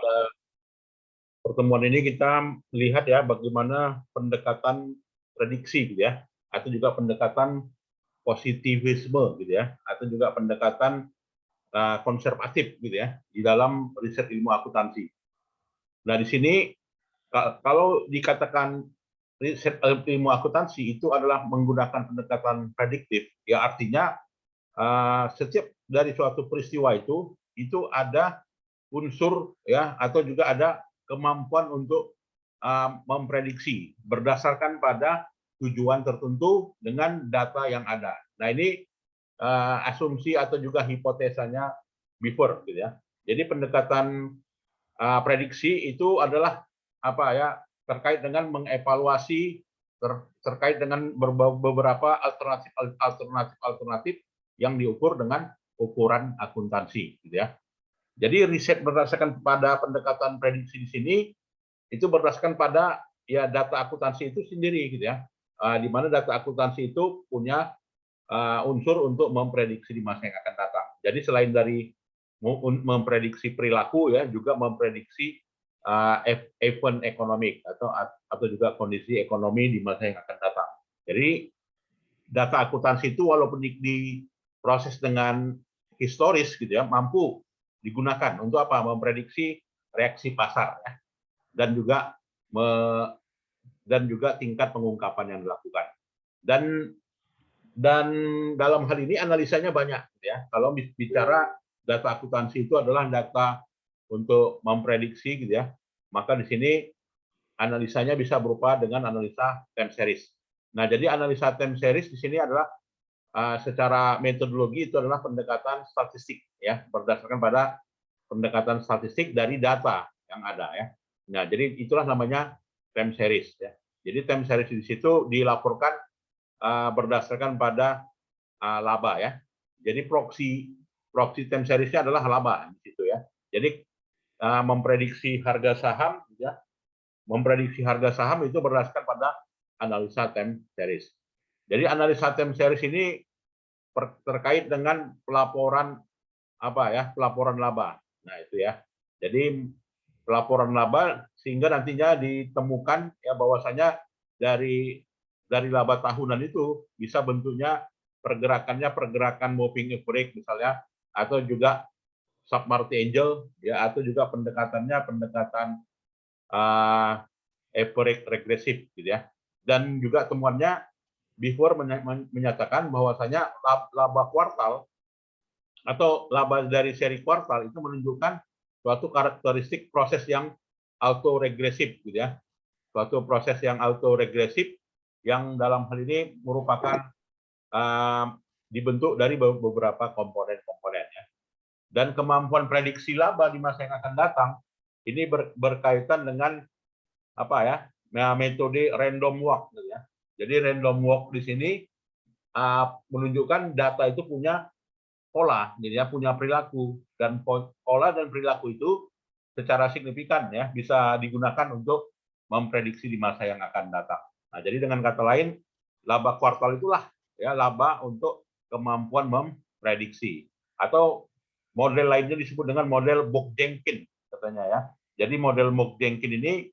pada pertemuan ini kita melihat ya bagaimana pendekatan prediksi gitu ya, atau juga pendekatan positivisme gitu ya, atau juga pendekatan konservatif gitu ya di dalam riset ilmu akuntansi. Nah di sini kalau dikatakan riset ilmu akuntansi itu adalah menggunakan pendekatan prediktif, ya artinya setiap dari suatu peristiwa itu ada unsur ya atau juga ada kemampuan untuk memprediksi berdasarkan pada tujuan tertentu dengan data yang ada. Nah ini asumsi atau juga hipotesanya Beaver gitu ya. Jadi pendekatan prediksi itu adalah apa ya terkait dengan mengevaluasi terkait dengan beberapa alternatif yang diukur dengan ukuran akuntansi gitu ya. Jadi riset berdasarkan pada pendekatan prediksi di sini itu berdasarkan pada ya data akuntansi itu sendiri gitu ya. Di mana data akuntansi itu punya unsur untuk memprediksi di masa yang akan datang. Jadi selain dari memprediksi perilaku ya juga memprediksi event ekonomi atau juga kondisi ekonomi di masa yang akan datang. Jadi data akuntansi itu walaupun diproses dengan historis gitu ya mampu digunakan untuk apa? Memprediksi reaksi pasar ya, dan juga tingkat pengungkapan yang dilakukan. Dan dalam hal ini analisanya banyak gitu ya. Kalau bicara data akuntansi itu adalah data untuk memprediksi gitu ya. Maka di sini analisanya bisa berupa dengan analisa time series. Nah, jadi analisa time series di sini adalah secara metodologi itu adalah pendekatan statistik ya, berdasarkan pada pendekatan statistik dari data yang ada ya. Nah, jadi itulah namanya time series ya. Jadi time series di situ dilaporkan berdasarkan pada laba ya. Jadi proxy time seriesnya adalah laba di situ ya. Jadi memprediksi harga saham ya. Memprediksi harga saham itu berdasarkan pada analisa time series. Jadi analisa time series ini terkait dengan pelaporan apa ya? Pelaporan laba. Nah, itu ya. Jadi pelaporan laba sehingga nantinya ditemukan ya bahwasanya dari laba tahunan itu bisa bentuknya pergerakan moving average misalnya atau juga submarket angel ya atau juga pendekatan average regresif gitu ya. Dan juga temuannya Beaver menyatakan bahwasanya laba kuartal atau laba dari seri kuartal itu menunjukkan suatu karakteristik proses yang autoregresif gitu ya. Suatu proses yang autoregresif yang dalam hal ini merupakan dibentuk dari beberapa komponen-komponen ya. Dan kemampuan prediksi laba di masa yang akan datang ini berkaitan dengan apa ya? Metode random walk gitu ya. Jadi random walk di sini menunjukkan data itu punya pola, gitu ya, punya perilaku dan pola dan perilaku itu secara signifikan ya bisa digunakan untuk memprediksi di masa yang akan datang. Nah, jadi dengan kata lain, laba kuartal itulah ya laba untuk kemampuan memprediksi atau model lainnya disebut dengan model Book-Jenkins katanya ya. Jadi model Book-Jenkins ini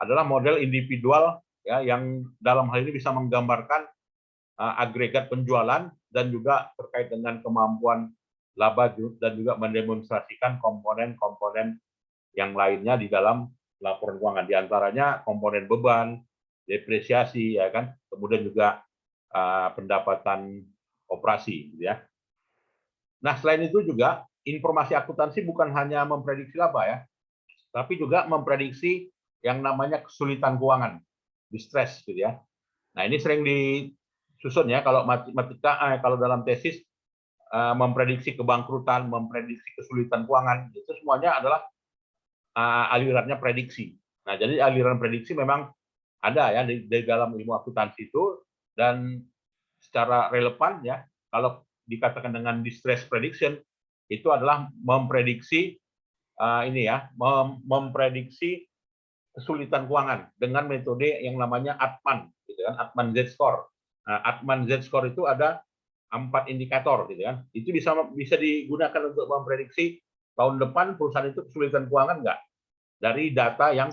adalah model individual ya yang dalam hal ini bisa menggambarkan agregat penjualan dan juga terkait dengan kemampuan laba dan juga mendemonstrasikan komponen-komponen yang lainnya di dalam laporan keuangan, di antaranya komponen beban, depresiasi ya kan, kemudian juga pendapatan operasi gitu ya. Nah, selain itu juga informasi akuntansi bukan hanya memprediksi laba ya, tapi juga memprediksi yang namanya kesulitan keuangan, distress gitu ya. Nah, ini sering disusun ya kalau matematika kalau dalam tesis memprediksi kebangkrutan, memprediksi kesulitan keuangan, itu semuanya adalah alirannya prediksi. Nah, jadi aliran prediksi memang ada ya di dalam ilmu akuntansi itu dan secara relevan ya kalau dikatakan dengan distress prediction itu adalah memprediksi ini ya memprediksi kesulitan keuangan dengan metode yang namanya Atman gitu kan, Atman Z-score. Nah, Atman Z-score itu ada 4 indikator gitu kan. Itu bisa digunakan untuk memprediksi tahun depan perusahaan itu kesulitan keuangan enggak? dari data yang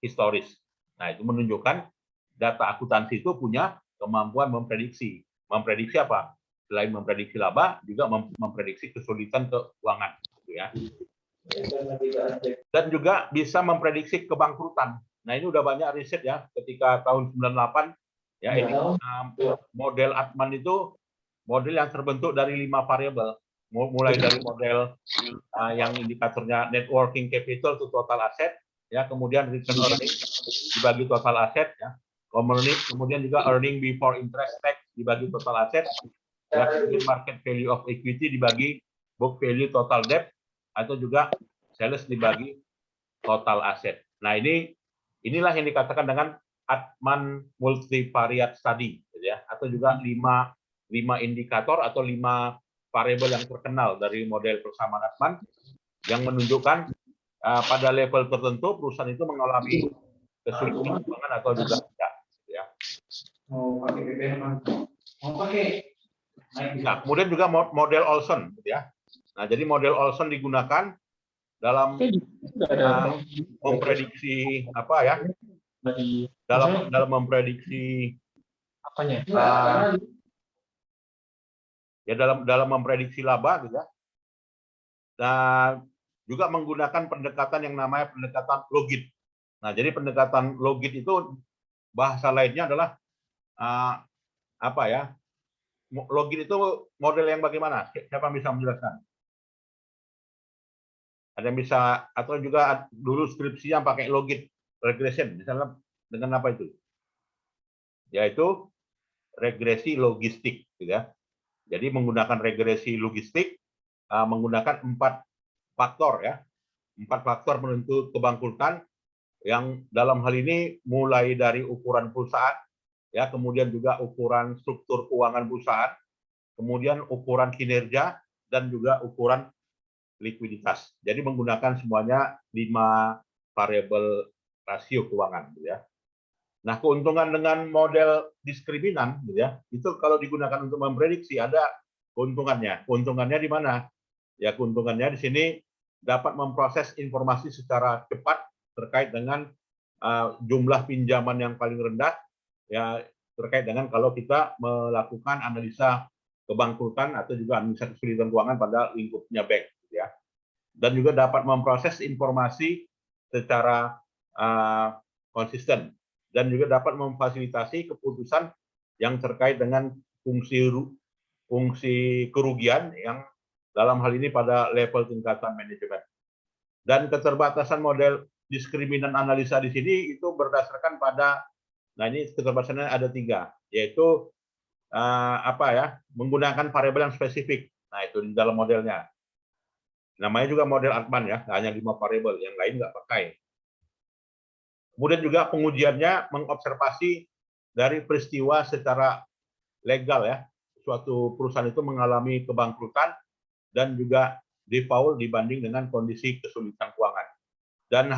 historis. Nah, itu menunjukkan data akuntansi itu punya kemampuan memprediksi. Memprediksi apa? Selain memprediksi laba, juga memprediksi kesulitan keuangan. Gitu ya. Dan juga bisa memprediksi kebangkrutan. Nah, ini udah banyak riset ya, ketika tahun 98, ya, ini model Atman itu model yang terbentuk dari 5 variabel, mulai dari model yang indikatornya net working capital to total asset, ya, kemudian return earning dibagi total aset, ya, kemudian juga earning before interest tax dibagi total aset, ya, kemudian market value of equity dibagi book value total debt, atau juga sales dibagi total aset. Nah, inilah yang dikatakan dengan Atman multivariate study, gitu ya, atau juga 5 indikator atau 5 variabel yang terkenal dari model persamaan Atman yang menunjukkan pada level tertentu perusahaan itu mengalami kesulitan keuangan atau juga tidak. Ya. Nah, kemudian juga model Olson, gitu ya. Nah, jadi model Olson digunakan dalam memprediksi apa ya? Dalam memprediksi apanya? Ya, dalam memprediksi laba, gitu ya. Dan juga menggunakan pendekatan yang namanya pendekatan logit. Nah, jadi pendekatan logit itu bahasa lainnya adalah apa ya? Logit itu model yang bagaimana? Siapa yang bisa menjelaskan? Ada yang bisa, atau juga dulu skripsinya pakai logit regression, misalnya dengan apa itu? Yaitu regresi logistik, gitu ya. Jadi menggunakan regresi logistik, menggunakan 4 faktor, ya, 4 faktor menentu kebangkrutan, yang dalam hal ini mulai dari ukuran perusahaan, ya, kemudian juga ukuran struktur keuangan perusahaan, kemudian ukuran kinerja, dan juga ukuran likuiditas. Jadi menggunakan semuanya 5 variabel rasio keuangan, gitu ya. Nah, keuntungan dengan model diskriminan, gitu ya, itu kalau digunakan untuk memprediksi ada keuntungannya. Keuntungannya di mana? Ya, keuntungannya di sini dapat memproses informasi secara cepat terkait dengan jumlah pinjaman yang paling rendah, ya, terkait dengan kalau kita melakukan analisa kebangkrutan atau juga analisa kesulitan keuangan pada lingkupnya bank, gitu ya. Dan juga dapat memproses informasi secara konsisten, dan juga dapat memfasilitasi keputusan yang terkait dengan fungsi kerugian yang dalam hal ini pada level tingkatan manajemen. Dan keterbatasan model diskriminan analisa di sini itu berdasarkan pada, nah ini keterbatasannya ada 3, yaitu apa ya, menggunakan variabel yang spesifik. Nah, itu di dalam modelnya. Namanya juga model Atman, ya, hanya 5 variabel, yang lain nggak pakai. Kemudian juga pengujiannya mengobservasi dari peristiwa secara legal, ya, suatu perusahaan itu mengalami kebangkrutan dan juga default dibanding dengan kondisi kesulitan keuangan. Dan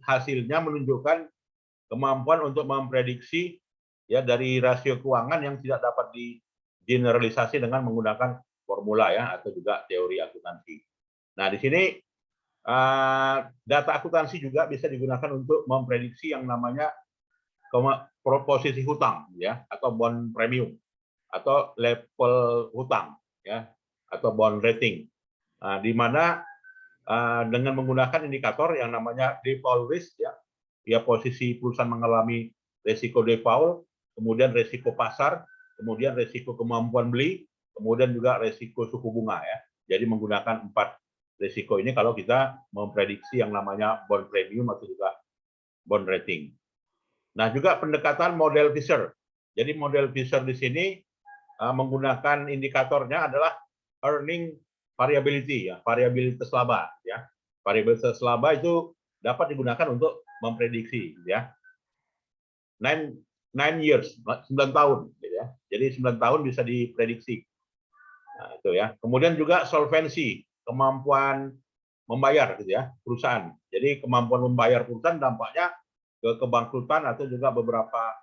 hasilnya menunjukkan kemampuan untuk memprediksi, ya, dari rasio keuangan yang tidak dapat digeneralisasi dengan menggunakan formula, ya, atau juga teori akuntansi. Nah, di sini data akuntansi juga bisa digunakan untuk memprediksi yang namanya posisi hutang, ya, atau bond premium, atau level hutang, ya, atau bond rating, di mana dengan menggunakan indikator yang namanya default risk, ya, ya, posisi perusahaan mengalami risiko default, kemudian risiko pasar, kemudian risiko kemampuan beli, kemudian juga risiko suku bunga, ya. Jadi menggunakan 4 risiko ini kalau kita memprediksi yang namanya bond premium atau juga bond rating. Nah, juga pendekatan model Fisher. Jadi model Fisher di sini menggunakan indikatornya adalah earning variability, ya, variabilitas laba, ya. Variabilitas laba itu dapat digunakan untuk memprediksi, ya. 9 years, 9 tahun, gitu ya. Jadi 9 tahun bisa diprediksi. Nah, itu, ya. Kemudian juga solvency, kemampuan membayar, gitu ya, perusahaan. Jadi kemampuan membayar perusahaan dampaknya ke kebangkrutan atau juga beberapa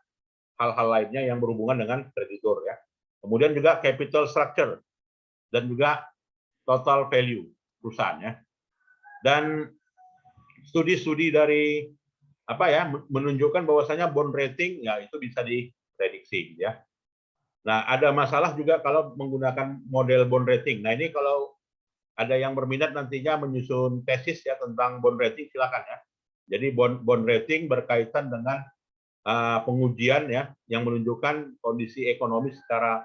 hal-hal lainnya yang berhubungan dengan kreditur, ya. Kemudian juga capital structure dan juga total value perusahaan, ya. Dan studi-studi dari apa ya menunjukkan bahwasanya bond rating ya itu bisa diprediksi ya. Nah, ada masalah juga kalau menggunakan model bond rating. Nah, ini kalau ada yang berminat nantinya menyusun tesis ya tentang bond rating, silakan ya. Jadi bond rating berkaitan dengan pengujian ya yang menunjukkan kondisi ekonomi secara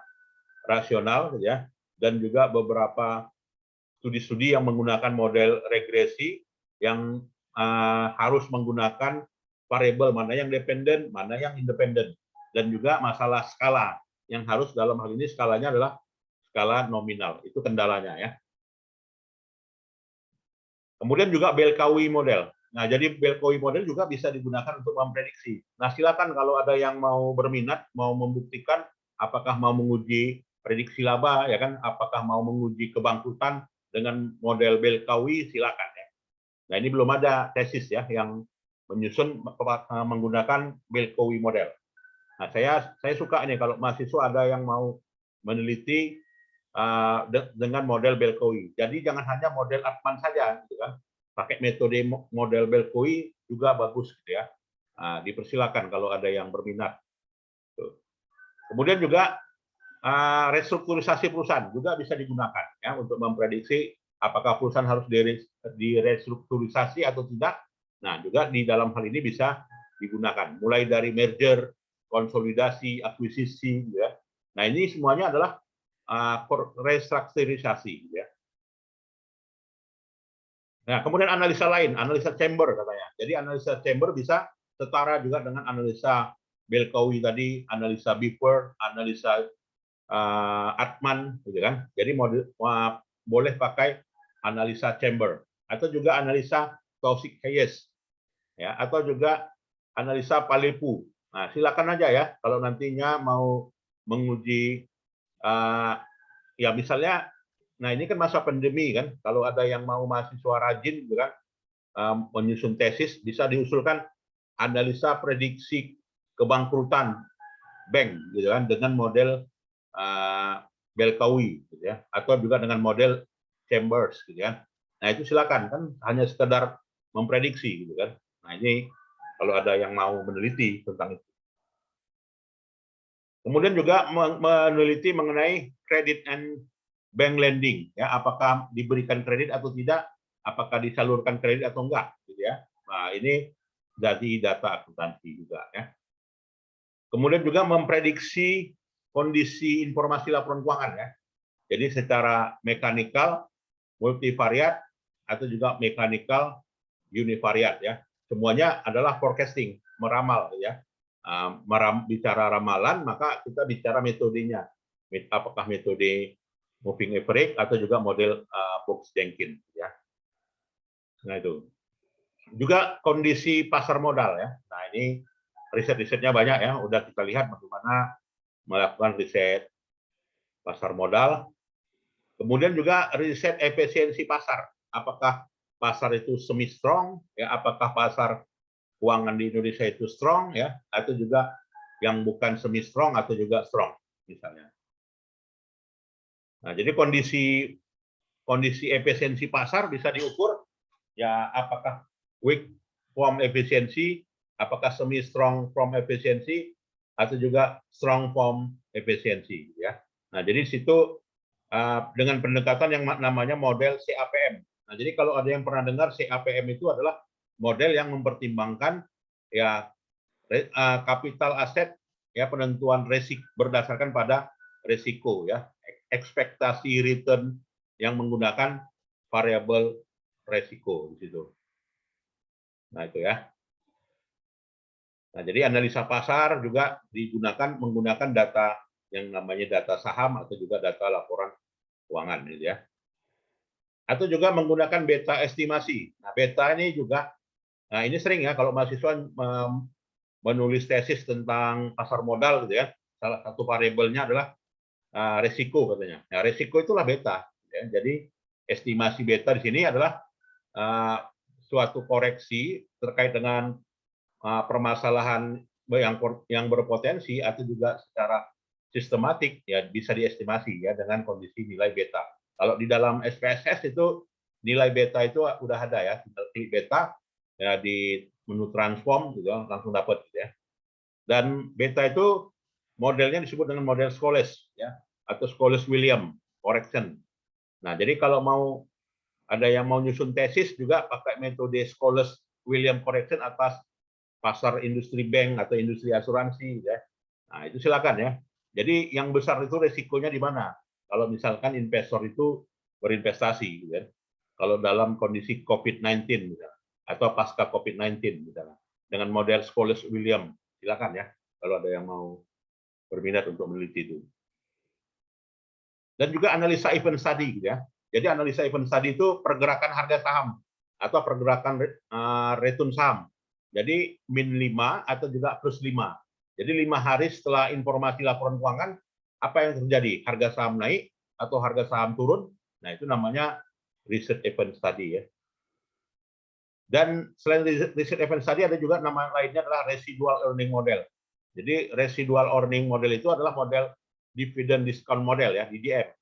rasional ya, dan juga beberapa studi-studi yang menggunakan model regresi yang harus menggunakan variabel mana yang dependen, mana yang independen, dan juga masalah skala yang harus dalam hal ini skalanya adalah skala nominal. Itu kendalanya ya. Kemudian juga Belkawi model. Nah, jadi Belkawi model juga bisa digunakan untuk memprediksi. Nah, silakan kalau ada yang mau berminat, mau membuktikan apakah mau menguji prediksi laba, ya kan? Apakah mau menguji kebangkrutan dengan model Belkawi, silakan ya. Nah, ini belum ada tesis ya yang menyusun menggunakan Belkawi model. Nah, saya suka nih kalau mahasiswa ada yang mau meneliti dengan model Belkawi. Jadi jangan hanya model Atman saja, gitu kan? Pakai metode model Belkawi juga bagus, gitu ya. Nah, dipersilakan kalau ada yang berminat. Tuh. Kemudian juga restrukturisasi perusahaan juga bisa digunakan ya untuk memprediksi apakah perusahaan harus direstrukturisasi atau tidak. Nah, juga di dalam hal ini bisa digunakan, mulai dari merger, konsolidasi, akuisisi, ya. Nah, ini semuanya adalah restrukturisasi, ya. Nah, kemudian analisa lain, analisa chamber katanya. Jadi analisa chamber bisa setara juga dengan analisa Belkawi tadi, analisa Biford, analisa Atman, gitu kan. Jadi boleh pakai analisa chamber atau juga analisa Taussig-Hayes, ya, atau juga analisa Palepu. Nah, silakan aja ya kalau nantinya mau menguji ya misalnya, nah ini kan masa pandemi kan, kalau ada yang mau mahasiswa rajin gitu kan menyusun tesis, bisa diusulkan analisa prediksi kebangkrutan bank gitu kan dengan model Belkawi gitu ya, atau juga dengan model Chambers gitu ya. Nah, itu silakan, kan hanya sekedar memprediksi gitu kan. Nah, ini kalau ada yang mau meneliti tentang itu. Kemudian juga meneliti mengenai credit and bank lending ya, apakah diberikan kredit atau tidak, apakah disalurkan kredit atau enggak gitu ya. Nah, ini dari data akuntansi juga ya. Kemudian juga memprediksi kondisi informasi laporan keuangan ya. Jadi secara mekanikal, multivariat, atau juga mekanikal univariat ya. Semuanya adalah forecasting, meramal ya. Bicara ramalan, maka kita bicara metodenya. Apakah metode moving average atau juga model Box-Jenkins ya. Nah, itu. Juga kondisi pasar modal ya. Nah, ini riset-risetnya banyak ya. Udah kita lihat bagaimana melakukan riset pasar modal. Kemudian juga riset efisiensi pasar. Apakah pasar itu semi strong ya, apakah pasar keuangan di Indonesia itu strong ya, atau juga yang bukan semi strong atau juga strong misalnya. Nah, jadi kondisi efisiensi pasar bisa diukur ya, apakah weak form efisiensi, apakah semi strong form efisiensi, atau juga strong form efisiensi ya. Nah, jadi situ dengan pendekatan yang namanya model CAPM. Nah, jadi kalau ada yang pernah dengar, CAPM itu adalah model yang mempertimbangkan ya kapital aset ya, penentuan resiko berdasarkan pada resiko ya, ekspektasi return yang menggunakan variabel resiko di situ. Nah, itu ya. Nah, jadi analisa pasar juga digunakan menggunakan data yang namanya data saham atau juga data laporan keuangan gitu ya. Atau juga menggunakan beta estimasi. Nah, beta ini juga, nah ini sering ya kalau mahasiswa menulis tesis tentang pasar modal gitu ya, salah satu variabelnya adalah resiko katanya. Nah, resiko itulah beta. Ya. Jadi estimasi beta di sini adalah suatu koreksi terkait dengan permasalahan yang berpotensi atau juga secara sistematik ya bisa diestimasi ya dengan kondisi nilai beta. Kalau di dalam SPSS itu nilai beta itu udah ada ya, nilai beta ya di menu transform gitu ya, langsung dapat gitu ya. Dan beta itu modelnya disebut dengan model Scholes ya, atau Scholes-William correction. Nah, jadi kalau mau ada yang mau nyusun tesis juga pakai metode Scholes-William correction atas pasar industri bank atau industri asuransi ya. Nah, itu silakan ya. Jadi yang besar itu resikonya di mana? Kalau misalkan investor itu berinvestasi gitu kan. Kalau dalam kondisi COVID-19 misalnya, atau pasca COVID-19 misalnya, dengan model Scholes-William, silakan ya kalau ada yang mau berminat untuk meneliti itu. Dan juga analisa event study gitu ya. Jadi analisa event study itu pergerakan harga saham atau pergerakan return saham. Jadi min 5 atau juga plus 5. Jadi 5 hari setelah informasi laporan keuangan, apa yang terjadi? Harga saham naik atau harga saham turun? Nah, itu namanya research event study ya. Dan selain research event study ada juga nama lainnya adalah residual earning model. Jadi residual earning model itu adalah model dividend discount model ya, DDM.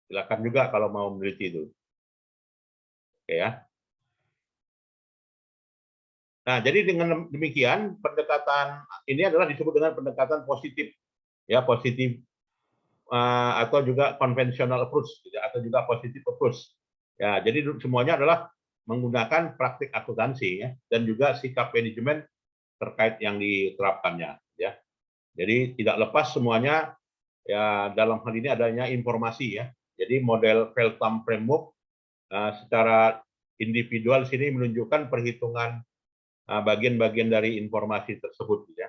Silakan juga kalau mau meneliti itu. Oke ya. Nah, jadi dengan demikian pendekatan ini adalah disebut dengan pendekatan positif, ya positif atau juga conventional approach, atau juga positive approach. Ya, jadi semuanya adalah menggunakan praktik akuntansi ya, dan juga sikap manajemen terkait yang diterapkannya. Ya, jadi tidak lepas semuanya ya dalam hal ini adanya informasi ya. Jadi model Feltham framework secara individual sini menunjukkan perhitungan bagian-bagian dari informasi tersebut ya.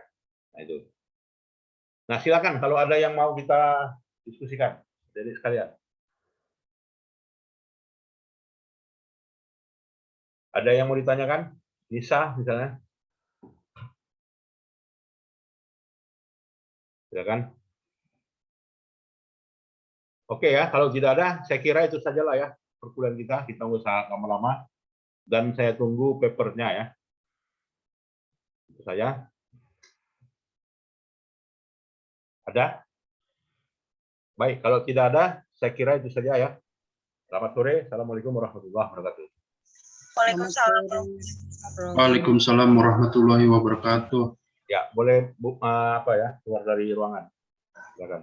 Nah, itu. Nah, silakan kalau ada yang mau kita diskusikan dari sekalian. Ada yang mau ditanyakan? Nisa misalnya. Silakan. Oke ya, kalau tidak ada, saya kira itu sajalah ya perkuliahan kita. Kita nggak usah lama-lama. Dan saya tunggu papernya ya. Itu saja. Ada? Baik, kalau tidak ada, saya kira itu saja ya. Selamat sore. Assalamualaikum warahmatullahi wabarakatuh. Waalaikumsalam. Waalaikumsalam warahmatullahi wabarakatuh. Ya, boleh apa ya keluar dari ruangan. Silakan.